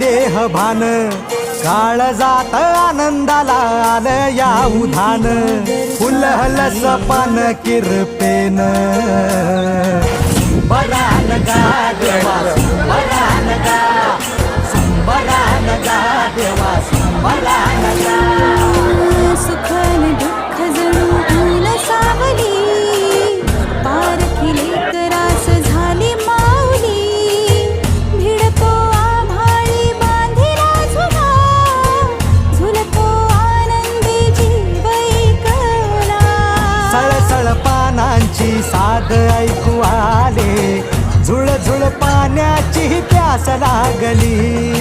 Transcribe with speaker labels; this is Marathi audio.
Speaker 1: देह भान काळजात आनंदाला आलं या उधान फुलहल सपान किरपेन बरान गा देवा बरान गा संबरान गा देवा संबरान गा
Speaker 2: सुख आणि दुःख जणू ऊन सावली पारखी लेकरास झाली माऊली भिडतो आभाळी बांधिला झुला झुलतो आनंदी जीव ऐकला
Speaker 1: सळसळ पानांची साद ऐकू आले झुळझुळ पाण्याची प्यास लागली